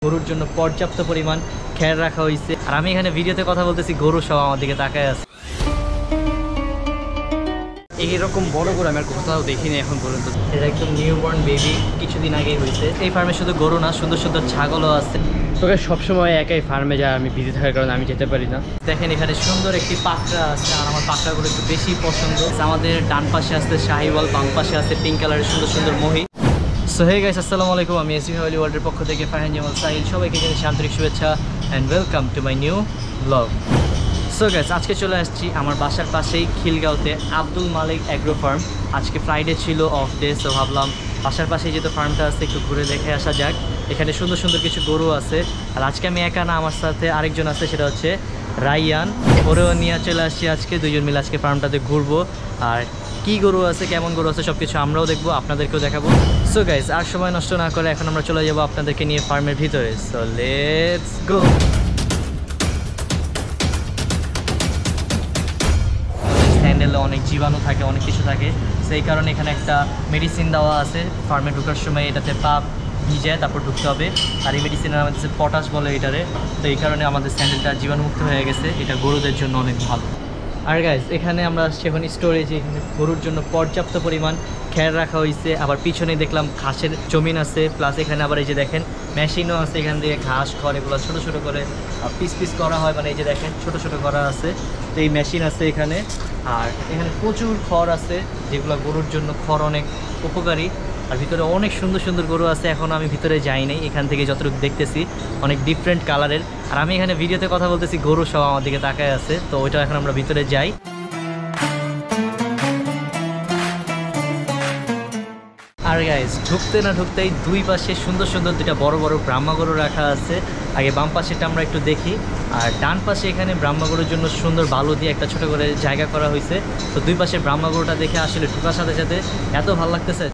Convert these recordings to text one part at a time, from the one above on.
গরুর জন্য পর্যাপ্ত পরিমাণ খেয়াল রাখা হয়েছে। আর আমি এখানে ভিডিওতে কথা বলতেছি, গরু সব আমার দিকে তাকায় আছে। এইরকম বড় গরু আমি আর কোথাও দেখিনি এখন পর্যন্ত। এটা একদম নিউবর্ন বেবি, কিছুদিন আগেই হয়েছে। এই ফার্মে শুধু গরু না, সুন্দর সুন্দর ছাগলও আছে। তোকে সবসময় একাই ফার্মে যায়, আমি বিজি থাকার কারণে আমি যেতে পারি না। দেখেন এখানে সুন্দর একটি পাকড়া আছে, আর আমার পাকড়াগুলো একটু বেশি পছন্দ। আমাদের ডান পাশে আছে শাহিওয়াল, বাম পাশে আছে পিঙ্ক কালারের সুন্দর সুন্দর মহি। সো হে গাইস, আসসালামু আলাইকুম। আমি এসবি হলি ওয়ার্ল্ডের পক্ষ থেকে ফারহান জামাল সাহিল সবাইকে জানাই আন্তরিক শুভেচ্ছা and welcome to my new blog. So guys, আজকে চলে আসছি আমার বাসার পাশেই খিলগাঁওতে আব্দুল মালিক অ্যাগ্রো ফার্ম। আজকে ফ্রাইডে ছিল, অফ ডে, সো ভাবলাম বাসার পাশেই যেহেতু ফার্মটা আছে একটু ঘুরে দেখে আসা যাক। এখানে সুন্দর সুন্দর কিছু গরু আছে। আর আজকে আমি একা না, আমার সাথে আরেকজন আছে, সেটা হচ্ছে রাইয়ান। ওরেও নিয়ে চলে আসছি আজকে, দুইজন মিলে আজকে ফার্মটাতে ঘুরবো। আর কি গরু আছে, কেমন গরু আছে, সব কিছু আমরাও দেখবো, আপনাদেরকেও দেখাবো। সো গাইস, আর সময় নষ্ট না করে এখন আমরা চলে যাবো আপনাদেরকে নিয়ে ফার্মের ভিতরে। So let's go. স্যান্ডেলে অনেক জীবাণু থাকে, অনেক কিছু থাকে, সেই কারণে এখানে একটা মেডিসিন দেওয়া আছে। ফার্মে ঢোকার সময় এটাতে পা ভিজায় তারপর ঢুকতে হবে। আর এই মেডিসিনের আমাদের পটাশ বলে এটারে। তো এই কারণে আমাদের স্যান্ডেলটা জীবাণুমুক্ত হয়ে গেছে। এটা গরুদের জন্য অনেক ভালো। আর গাইস, এখানে আমরা আসছি এখন স্টোরেজে। এখানে গরুর জন্য পর্যাপ্ত পরিমাণ খেয়াল রাখা হয়েছে। আবার পিছনে দেখলাম ঘাসের জমিন আছে, প্লাস এখানে আবার এই যে দেখেন মেশিনও আছে। এখান থেকে ঘাস, খড় এগুলো ছোটো ছোটো করে পিস পিস করা হয়, মানে এই যে দেখেন ছোটো ছোটো করা আছে। তো এই মেশিন আছে এখানে। আর এখানে প্রচুর খড় আছে, যেগুলো গরুর জন্য খড় অনেক উপকারী। আর ভিতরে অনেক সুন্দর সুন্দর গরু আছে। এখন আমি ভিতরে যাই নাই, এখান থেকে যতটুকু দেখতেছি অনেক ডিফারেন্ট কালারের। আর আমি এখানে ভিডিওতে কথা বলতেছি, গরু সব আমার দিকে তাকায় আছে। তো ওইটা এখন আমরা ভিতরে যাই। আর গাইস, ঢুকতে না ঢুকতেই দুই পাশে সুন্দর সুন্দর দুইটা বড় বড় ব্রাহ্মা গরু রাখা আছে। আগে বাম পাশেটা আমরা একটু দেখি। আর ডান পাশে এখানে ব্রাহ্মা গরুর জন্য সুন্দর বালু দিয়ে একটা ছোট করে জায়গা করা হয়েছে। তো দুই পাশে ব্রাহ্মা গরুটা দেখে আসলে ঢুকার সাথে সাথে এত ভালো লাগতেছে।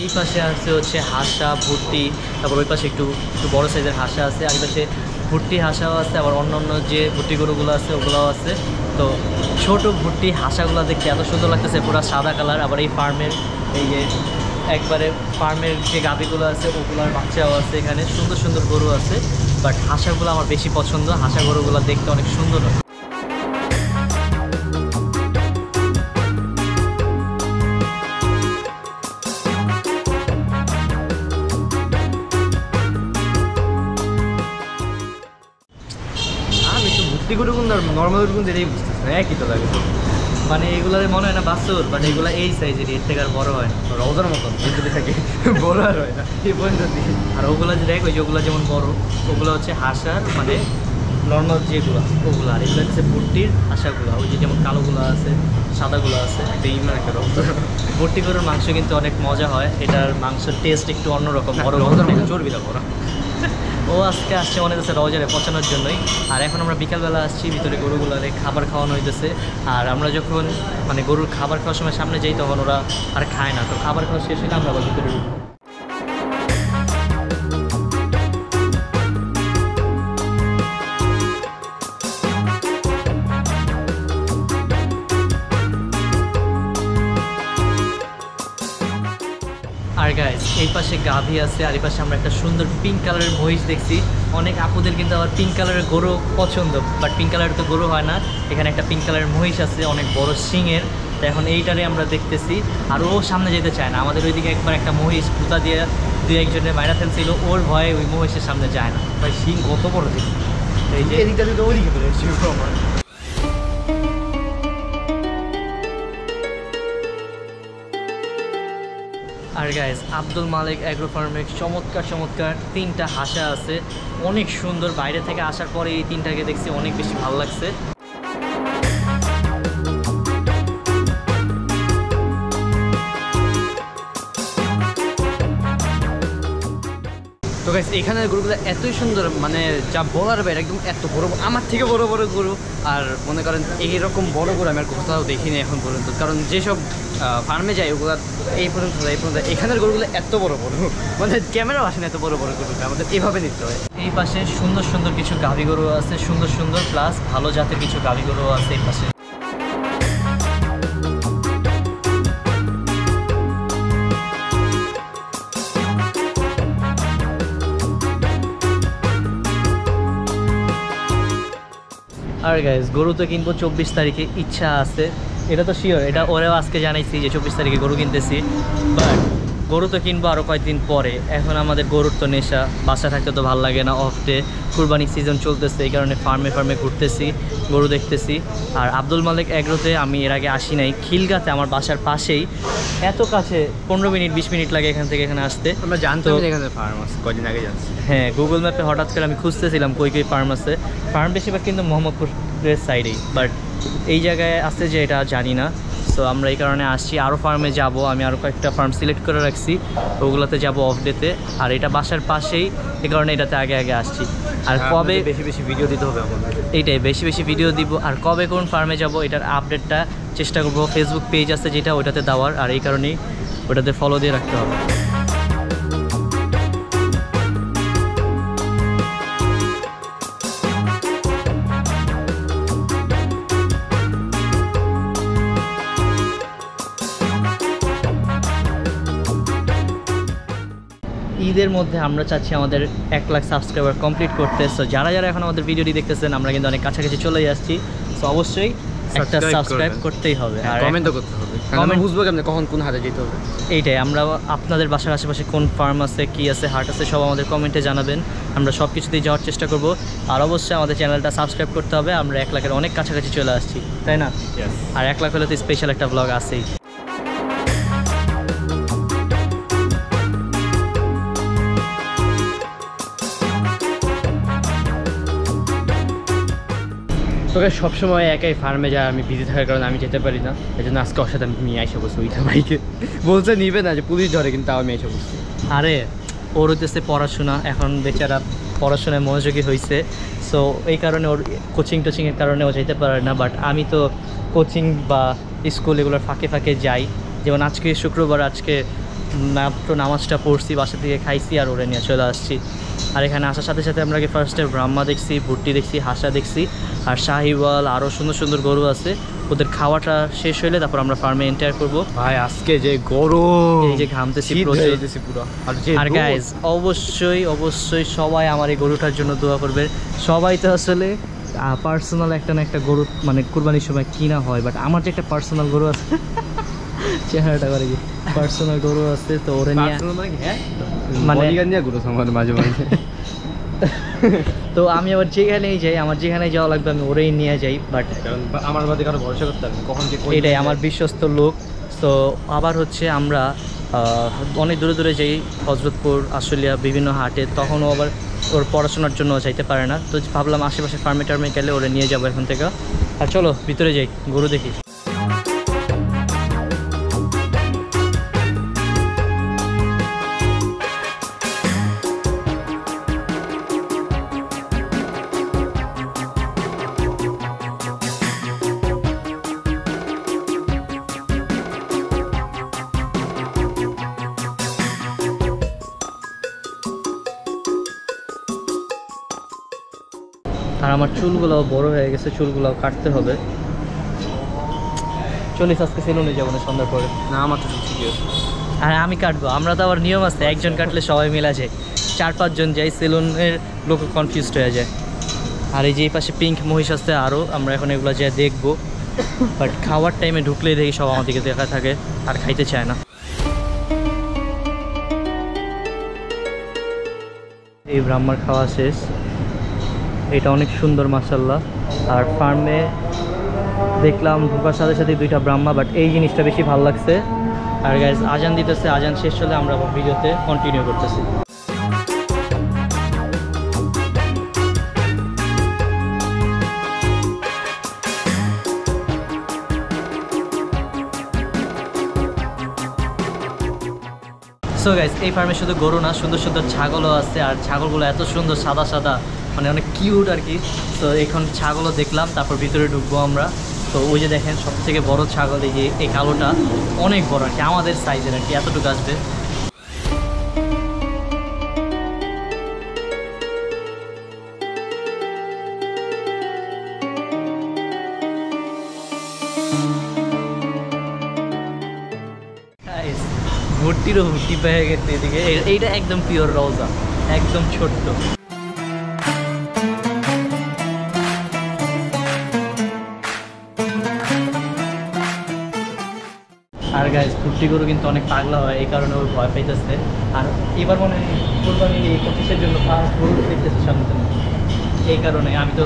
এই পাশে আছে হচ্ছে হাঁসা, ভুট্টি, তারপর ওই পাশে একটু একটু বড়ো সাইজের হাঁসা আছে। আর এই পাশে ভুট্টি হাঁসাও আছে, আবার অন্য অন্য যে ভুট্টি গরুগুলো আছে ওগুলোও আছে। তো ছোট ভুট্টি হাঁসাগুলো দেখতে এত সুন্দর লাগতেছে, পুরো সাদা কালার। আবার এই ফার্মের এই যে একবারে ফার্মের যে গাভিগুলো আছে ওগুলোর বাচ্চাও আছে। এখানে সুন্দর সুন্দর গরু আছে, বাট হাঁসাগুলো আমার বেশি পছন্দ। হাঁসা গরুগুলো দেখতে অনেক সুন্দর হয়। গরু কোন নর্মাল গরু কোন এটাই বুঝতেছে না, একই তো লাগে। মানে এগুলোর মনে হয় না বাছুর, বাট এগুলো এই সাইজের, এর থেকে আর বড় হয় না। রওজার মতন যদি থাকে, বড় আর হয় না এই পর্যন্ত। আর ওগুলো যে দেখ, ওই যেগুলো যেমন বড়, ওগুলো হচ্ছে হাঁসার মানে নর্মাল যেগুলো ওগুলো। আর এগুলো হচ্ছে ভুট্টির হাঁসাগুলো, ওই যে যেমন কালোগুলো আছে, সাদাগুলো আছে। বেইমান একটা রওজা। ভুট্টি গরুর মাংস কিন্তু অনেক মজা হয়, এটার মাংসের টেস্ট একটু অন্যরকম। বড় রওজার মতো চর্বি দাও ওরা। ও আজকে আসছে মনে হচ্ছে রওজারে পচানোর জন্যই। আর এখন আমরা বিকালবেলা আসছি, ভিতরে গরুগুলারে খাবার খাওয়ানো হইতেছে। আর আমরা যখন মানে গরুর খাবার খাওয়ার সময় সামনে যাই, তখন ওরা আর খায় না। তো খাবার খাওয়া শেষ হলে আমরা আবার ভিতরে ঢুকবো। আর গাইস, এই পাশে গাভী আছে, আর এই পাশে আমরা একটা সুন্দর পিঙ্ক কালারের মহিষ দেখছি। অনেক আপুদের কিন্তু আবার পিঙ্ক কালারের গরু পছন্দ, বাট পিঙ্ক কালারের তো গরু হয় না। এখানে একটা পিঙ্ক কালারের মহিষ আছে, অনেক বড় শিংয়ের। তো এখন এইটারে আমরা দেখতেছি। আর ও সামনে যেতে চায় না। আমাদের ওইদিকে একবার একটা মহিষ পুতা দিয়ে দুই একজনের মাইরা ফেলছিল, ওর ভয়ে ওই মহিষের সামনে যায় না। ভাই শিং কত বড় দেখি, এই যে এদিকটা দিকে ওইদিকে চলে এসেছি আমার। আর গাইস, আব্দুল মালিক অ্যাগ্রো ফার্মে চমৎকার চমৎকার তিনটা হাঁসা আছে, অনেক সুন্দর। বাইরে থেকে আসার পরে এই তিনটাকে দেখছি, অনেক বেশি ভালো লাগছে। তো গাইস এখানের গরুগুলো এতই সুন্দর, মানে যা বলার বাইরে, একদম এত বড়, আমার থেকে বড় বড় গরু। আর মনে করেন এইরকম বড় গরু আমি আর কোথাও দেখিনি এখন পর্যন্ত, কারণ যেসব ফার্মে যায় ওগুলো এই পর্যন্ত এখানের গরুগুলো এত বড় বড়, মানে ক্যামেরাও আসে না এত বড় বড় গরুটা, আমাদের এভাবে নিতে হয়। এই পাশে সুন্দর সুন্দর কিছু গাভী গরু আছে, সুন্দর সুন্দর প্লাস ভালো জাতের কিছু গাভী গরু আছে এই পাশে। আর গাইস গরু তো কিনবো 24 তারিখে, ইচ্ছা আছে, এটা তো শিওর, এটা ওরেও আজকে জানাইছি যে 24 তারিখে গরু কিনতেছি। বাট গরু তো কিনবো আরও কয়েকদিন পরে। এখন আমাদের গরুর তো নেশা, বাসায় থাকতে তো ভালো লাগে না, অফ ডে, কুরবানি সিজন চলতেছে, এই কারণে ফার্মে ঘুরতেছি, গরু দেখতেছি। আর আব্দুল মালিক এগ্রোতে আমি এর আগে আসি নাই, খিলগাতে আমার বাসার পাশেই, এত কাছে 15 মিনিট 20 মিনিট লাগে এখান থেকে এখানে আসতে। আমরা জানতাম এখানে ফার্ম আছে, কদিন আগে জানছি। হ্যাঁ, গুগল ম্যাপে হঠাৎ করে আমি খুঁজতেছিলাম কই কই ফার্ম আছে। ফার্ম বেশিরভাগ কিন্তু মোহাম্মদপুরের সাইডেই, বাট এই জায়গায় আছে যে এটা জানি না। সো আমরা এই কারণে আসছি, আরও ফার্মে যাব, আমি আরও কয়েকটা ফার্ম সিলেক্ট করে রাখছি, ওগুলোতে যাব অফ ডেতে। আর এটা বাসার পাশেই, এই কারণে এটাতে আগে আগে আসছি। আর কবে বেশি বেশি ভিডিও দিতে হবে আমাদের, এইটাই বেশি বেশি ভিডিও দিব। আর কবে কোন ফার্মে যাব এটার আপডেটটা চেষ্টা করবো, ফেসবুক পেজ আছে যেটা, ওটাতে দেওয়ার। আর এই কারণেই ওটাতে ফলো দিয়ে রাখতে হবে। ঈদের মধ্যে আমরা চাচ্ছি আমাদের 1 লাখ সাবস্ক্রাইবার কমপ্লিট করতে। সো যারা যারা এখন আমাদের ভিডিওটি দেখতেছেন, আমরা কিন্তু অনেক কাছাকাছি চলে যাচ্ছি। সো অবশ্যই একটা সাবস্ক্রাইব করতেই হবে, আর কমেন্টও করতে হবে, কমেন্ট বুঝবো কেমনে কখন কোন হাতে যেতে হবে। এইটাই, আমরা আপনাদের বাসার আশেপাশে কোন ফার্ম আছে, কি আছে, হাট আছে, সব আমাদের কমেন্টে জানাবেন, আমরা সব কিছুতেই যাওয়ার চেষ্টা করব। আর অবশ্যই আমাদের চ্যানেলটা সাবস্ক্রাইব করতে হবে, আমরা 1 লাখের অনেক কাছাকাছি চলে আসছি, তাই না? আর 1 লাখ হলে তো স্পেশাল একটা ব্লগ আছেই। তোকে সবসময় একাই ফার্মে যায়, আমি বিজি থাকার কারণে আমি যেতে পারি না, এই জন্য আজকে ওর সাথে আমি নিয়ে এসে বসছি। ওইটা ভাইকে বলছে নিবে না, যে পুলিশ ধরে, কিন্তু তাও আমি এসে বসছি। আরে ওর হইতেছে পড়াশোনা, এখন বেচারা পড়াশোনায় মনোযোগী হয়েছে। সো এই কারণে ওর কোচিংয়ের কারণে ও যেতে পারে না। বাট আমি তো কোচিং বা স্কুল এগুলোর ফাঁকে ফাঁকে যাই। যেমন আজকে শুক্রবার, আজকে মাত্র নামাজটা পড়ছি, বাসা থেকে খাইছি, আর ওরে নিয়ে চলে আসছি। আর এখানে আসার সাথে সাথে আমরা ফার্স্টে ব্রাহ্মা দেখছি, ভুট্টি দেখছি, হাঁসা দেখছি, আর শাহিওয়াল, আরও সুন্দর সুন্দর গরু আছে। ওদের খাওয়াটা শেষ হইলে তারপর আমরা ফার্মে এন্টার করব। ভাই আজকে যে গরম, এই যে ঘামতেছি প্রচুর। পুরো। আর গাইজ অবশ্যই অবশ্যই সবাই আমার এই গরুটার জন্য দোয়া করবে। সবাই তো আসলে পার্সোনাল একটা না একটা গরু মানে কুরবানির সময় কিনা হয়, বাট আমার যে একটা পার্সোনাল গরু আছে, চেহারাটা করে কি, পার্সোনাল গরু আছে, তো ওরে নিয়ে মানে গরু মাঝে মাঝে তো আমি আবার যেখানেই যাই, আমার যেখানে যাওয়া লাগবে আমি ওরেই নিয়ে যাই। বাট আমার বাদে কারো ভরসা করতে হবে কখন যে, এটাই আমার বিশ্বস্ত লোক। তো আবার হচ্ছে আমরা অনেক দূরে দূরে যাই, হজরতপুর, আশুলিয়া, বিভিন্ন হাটে, তখনও আবার ওর পড়াশোনার জন্য যাইতে পারে না। তো ভাবলাম আশেপাশে ফার্মে টার্মে গেলে ওরে নিয়ে যাবো এখান থেকে। আর চলো ভিতরে যাই, গরু দেখি। আর আমার চুলগুলোও বড় হয়ে গেছে, চুলগুলোও কাটতে হবে। চলিস আজকে সেলুনে যাবো না সন্ধ্যার পরে? না, আমার তো ঠিকই আছে। আর আমি কাটবো, আমরা তো আবার নিয়ম আছে, একজন কাটলে সবাই মিলা যায়, 4-5 জন যাই, সেলুনের লোক কনফিউজড হয়ে যায়। আর এই যে এই পাশে পিঙ্ক মহিষ আছে আরও, আমরা এখন এগুলো যাই দেখবো। বাট খাওয়ার টাইমে ঢুকলেই দেখি সব আমাদেরকে দেখা থাকে, আর খাইতে চায় না। এই ব্রাহ্মার খাওয়া শেষ, এটা অনেক সুন্দর মাশাআল্লাহ। আর ফার্মে দেখলাম ঢোকার সাথে সাথে 2টা ব্রাহ্মা, বাট এই জিনিসটা বেশি ভালো লাগছে। আর গাইজ আজান দিতেছে, আজান শেষ হলে আমরা ভিডিওতে কন্টিনিউ করতেছি। সো গাইস এই ফার্মে শুধু গরু না, সুন্দর সুন্দর ছাগলও আছে, আর ছাগলগুলো এত সুন্দর সাদা সাদা, মানে অনেক কিউট আর কি। তো এখন ছাগলও দেখলাম, তারপর ভিতরে ঢুকবো আমরা। তো ওই যে দেখেন সবথেকে বড় ছাগল, এই যে এই কালোটা অনেক বড় আর কি, আমাদের সাইজের আর কি, এতটুকু আসবে। ভর্তিরও ভর্তি পেয়ে গেছে এদিকে। এইটা একদম পিওর রওজা, একদম ছোট্ট। আর গাইজ কুর্তি গরু কিন্তু অনেক পাগলা হয়, এই কারণে ও ভয় পাইতেছে। আর এবার মনে হয় কোরবানি এই 25-এর জন্য ফার্স্ট গরু দেখতেছে সামনে, এই কারণে। আমি তো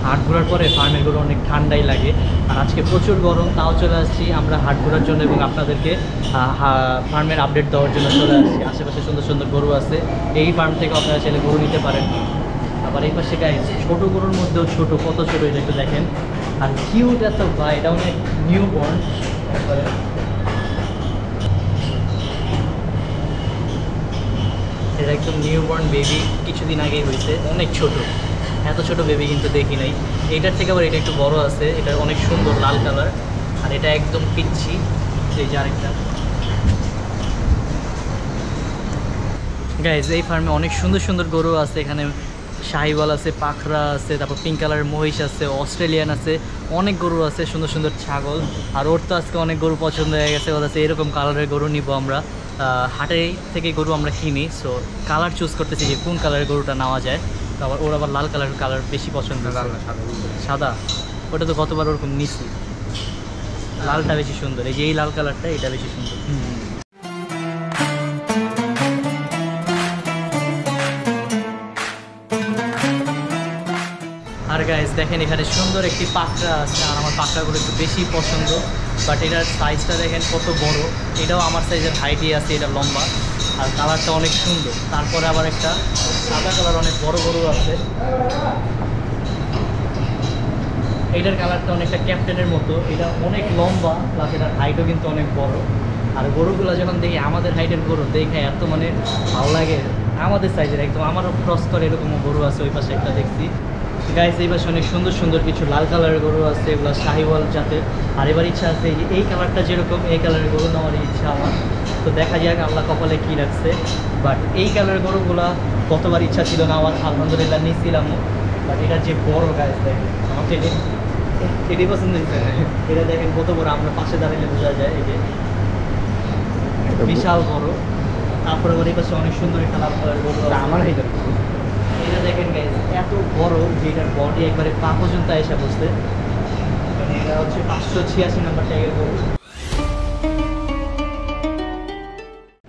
হাট ঘোরার পরে ফার্মের গরু অনেক ঠান্ডাই লাগে, আর আজকে প্রচুর গরম, তাও চলে আসছি আমরা হাট ঘোরার জন্য এবং আপনাদেরকে ফার্মের আপডেট দেওয়ার জন্য চলে আসছি। আশেপাশে সুন্দর সুন্দর গরু আছে, এই ফার্ম থেকে আপনারা চাইলে গরু নিতে পারেন। আবার এই পাশে গাইজ ছোটো গরুর মধ্যেও ছোটো, কত ছোটো এটা একটু দেখেন। আর কিউট এত ভাই, এটা অনেক নিউ বর্ন, এটা একদম নিউ বর্ন বেবি, কিছুদিন আগেই হয়েছে, অনেক ছোট। এত ছোট বেবি কিন্তু দেখি নাই। এইটার থেকে আবার এটা একটু বড় আছে, এটা অনেক সুন্দর লাল কালার, আর এটা একদম পিচ্ছি। এই যে আরেকটা গাইজ, এই ফার্মে অনেক সুন্দর সুন্দর গরু আছে। এখানে শাহিওয়াল আছে, পাখরা আছে, তারপর পিঙ্ক কালারের মহিষ আছে, অস্ট্রেলিয়ান আছে, অনেক গরু আছে, সুন্দর সুন্দর ছাগল। আর ওর তো আজকে অনেক গরু পছন্দ হয়ে গেছে, ওর আছে এরকম কালারের গরু নিব আমরা। হাটে থেকে গরু আমরা কিনি, সো কালার চুজ করতেছি যে কোন কালারের গরুটা নেওয়া যায়। তো আবার ওর আবার লাল কালার বেশি পছন্দ। সাদা ওটা তো গতবার ওরকম নিছি, লালটা বেশি সুন্দর। এই যে এই লাল কালারটা, এটা বেশি সুন্দর। আর গাইজ দেখেন এখানে সুন্দর একটি পাকড়া আছে, আর আমার পাকড়াগুলো একটু বেশি পছন্দ। বাট এটার সাইজটা দেখেন কত বড়, এটাও আমার সাইজের হাইটই আছে, এটা লম্বা, আর কালারটা অনেক সুন্দর। তারপরে আবার একটা সাদা কালার অনেক বড় গরু আছে, এইটার কালারটা অনেকটা ক্যাপ্টেনের মতো, এটা অনেক লম্বা, প্লাস এটার হাইটও কিন্তু অনেক বড়। আর গরুগুলো যখন দেখি আমাদের হাইটের গরু দেখে এত মানে ভালো লাগে, আমাদের সাইজের একদম, আমারও ক্রস করে এরকমও গরু আছে। ওই পাশে একটা দেখছি গাইজ, এই পাশে অনেক সুন্দর সুন্দর কিছু লাল কালারের গরু আছে, এগুলো শাহিওয়াল জাতের। আর এবার ইচ্ছা আছে এই কালারটা যেরকম, এই কালারের গরু নেওয়ার ইচ্ছা আমার। তো দেখা যাক আল্লাহ কপালে কী রাখছে। বাট এই কালারের গরুগুলা কতবার ইচ্ছা ছিল না আমার, আলহামদুলিল্লাহ নিয়েছিলামও। বাট এটা যে বড় গাইজ দেখেন, আমাকে এটাই পছন্দ হয়েছে। এটা দেখেন কত বড়, আমরা পাশে দাঁড়ালে বোঝা যায়, এই যে বিশাল বড়। তারপরে ওর এই পাশে অনেক সুন্দর একটা লাল কালারের গরু আমার। এটা দেখেন গাইজ এত বড় যে এটার বডি একবারে পা পর্যন্ত এসে বসতে, মানে এটা হচ্ছে 586 নাম্বার ট্যাগের গরু।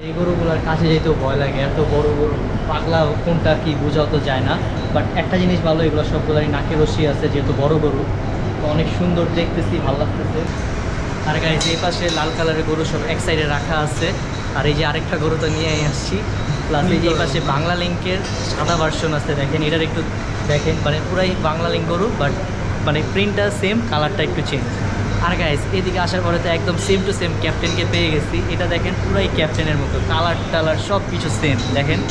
এই গরুগুলোর কাছে যেতেও ভয় লাগে, এত বড় গরু, পাগলা কোনটা কি বোঝাও তো যায় না। বাট একটা জিনিস ভালো, এগুলো সবগুলোরই নাকে রশি আছে, যেহেতু বড় গরু, তো অনেক সুন্দর দেখতেছি, ভালো লাগতেছে। আর গাইজ এই পাশে লাল কালারের গরু সব এক সাইডে রাখা আছে, আর এই যে আরেকটা গরু তো নিয়ে আসছি। প্লাস এই যে এই পাশে বাংলা লিঙ্কের সাদা ভার্সন আছে, দেখেন এটার একটু দেখেন, মানে পুরাই বাংলা লিঙ্ক গরু, বাট মানে প্রিন্টটা সেম, কালারটা একটু চেঞ্জ। আর গাইজ এদিকে আসার পরে তো একদম সেম টু সেম ক্যাপ্টেনকে পেয়ে গেছি। এটা দেখেন পুরাই ক্যাপ্টেনের মতো, কালার টালার সব কিছু সেম দেখেন।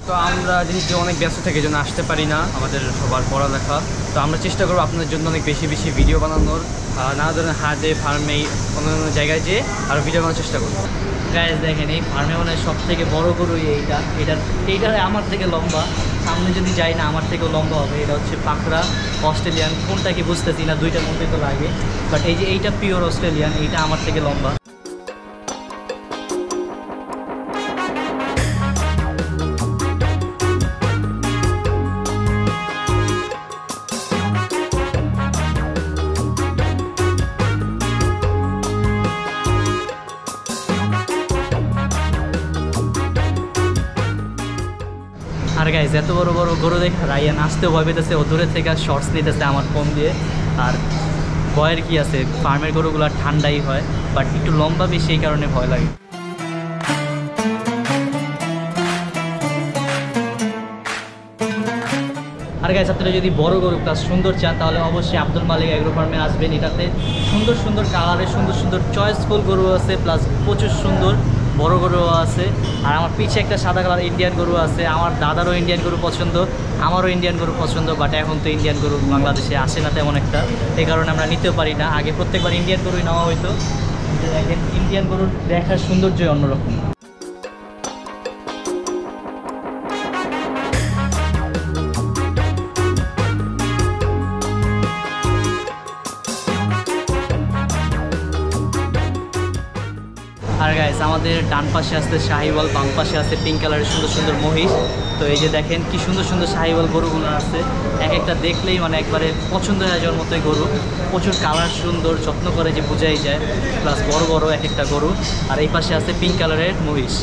তো আমরা যেহেতু অনেক ব্যস্ত থাকি, জন্য আসতে পারি না, আমাদের সবার পড়ালেখা। তো আমরা চেষ্টা করবো আপনাদের জন্য অনেক বেশি বেশি ভিডিও বানানোর, নানা ধরনের হাটে, ফার্মে, অন্যান্য জায়গায় যেয়ে আরও ভিডিও বানানোর চেষ্টা করবো। গাইজ দেখেন এই ফার্মে মানে সব থেকে বড় গরু এইটার আমার থেকে লম্বা, সামনে যদি যাই না আমার থেকেও লম্বা হবে। এটা হচ্ছে পাকড়া অস্ট্রেলিয়ান, কোনটা কি বুঝতেছি না, দুইটার মধ্যে তো লাগে। বাট এই যে এইটা পিওর অস্ট্রেলিয়ান, এইটা আমার থেকে লম্বা। আর গাইজ এত বড় বড় গরু দেখে রায়ান আসতেও ভয় পেতেছে, ও দূরে থেকে শর্টস নিতেছে আমার ফোন দিয়ে। আর ভয়ের কি আছে, ফার্মের গরুগুলো ঠান্ডাই হয়, বাট একটু লম্বা বেশি, এই কারণে ভয় লাগে। আর আর গাইস আপনারা যদি বড় গরু প্লাস সুন্দর চান তাহলে অবশ্যই আব্দুল মালিক এগ্রো ফার্মে আসবেন। এটাতে সুন্দর সুন্দর কালারের সুন্দর সুন্দর চয়েসফুল গরু আছে, প্লাস প্রচুর সুন্দর বড় গরু আছে। আর আমার পিছে একটা সাদা কালার ইন্ডিয়ান গরু আছে। আমার দাদারও ইন্ডিয়ান গরু পছন্দ, আমারও ইন্ডিয়ান গরু পছন্দ, বাট এখন তো ইন্ডিয়ান গরু বাংলাদেশে আসে না তেমন একটা, এই কারণে আমরা নিতেও পারি না। আগে প্রত্যেকবার ইন্ডিয়ান গরুই নেওয়া হইতো। দেখেন ইন্ডিয়ান গরুর দেখার সৌন্দর্যই অন্যরকম। আর গাইস আমাদের ডান পাশে আছে শাহিওয়াল, বাম পাশে আছে পিঙ্ক কালারের সুন্দর সুন্দর মহিষ। তো এই যে দেখেন কি সুন্দর সুন্দর শাহিওয়াল গরুগুলো আছে, এক একটা দেখলেই মানে একবারে পছন্দ হয়ে যাওয়ার মতোই গরু। প্রচুর কালার সুন্দর, যত্ন করে যে বোঝাই যায়, প্লাস বড় বড় এক একটা গরু। আর এই পাশে আছে পিঙ্ক কালারের মহিষ।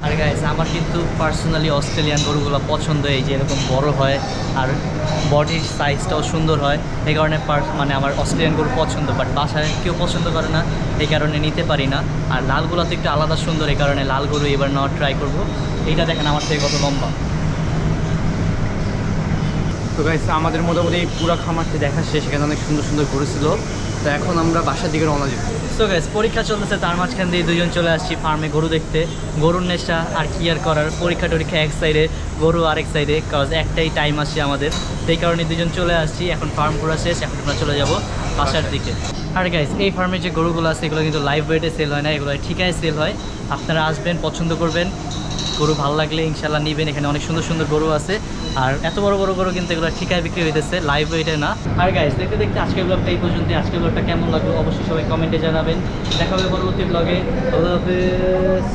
আর গাইস আমার কিন্তু পার্সোনালি অস্ট্রেলিয়ান গরুগুলো পছন্দ, এই যে এরকম বড় হয় আর বডির সাইজটাও সুন্দর হয়, এই কারণে মানে আমার অস্ট্রেলিয়ান গরু পছন্দ। বাট বাসায় কেউ পছন্দ করে না, এই কারণে নিতে পারি না। আর লালগুলো তো একটু আলাদা সুন্দর, এই কারণে লাল গরু এবার নেওয়ার ট্রাই করবো। এইটা দেখেন আমার থেকে কত লম্বা। তো গাইস আমাদের মোটামুটি পুরো খামারটি দেখা শেষ, সেখানে অনেক সুন্দর সুন্দর গরু ছিল। তো এখন আমরা বাসার দিকে রওনা দিব। সো গাইস পরীক্ষা চলতেছে, তার মাঝখান দিয়ে দুজন চলে আসছি ফার্মে গরু দেখতে। গরুর নেশা আর কি আর করার, পরীক্ষা টরীক্ষা এক সাইডে, গরু আরেক সাইডে, কজ একটাই টাইম আসছে আমাদের, সেই কারণে দুজন চলে আসছি। এখন ফার্ম পুরো শেষ, এখন আমরা চলে যাব বাসার দিকে। আর গাইস এই ফার্মের যে গরুগুলো আছে এগুলো কিন্তু লাইভ ওয়েটে সেল হয় না, এগুলো ঠিকায় সেল হয়। আপনারা আসবেন, পছন্দ করবেন, গরু ভালো লাগলে ইনশাল্লাহ নেবেন। এখানে অনেক সুন্দর সুন্দর গরু আছে, আর এত বড় বড় গরু কিন্তু এগুলো ঠিকায় বিক্রি হইতেছে, লাইভ ওয়েটে না। আর গাইস দেখতে দেখতে আজকের ব্লগটা এই পর্যন্ত। আজকের ব্লগটা কেমন লাগলো অবশ্যই সবাই কমেন্টে জানাবেন। দেখা হবে পরবর্তী ব্লগে। আল্লাহ হাফেজ।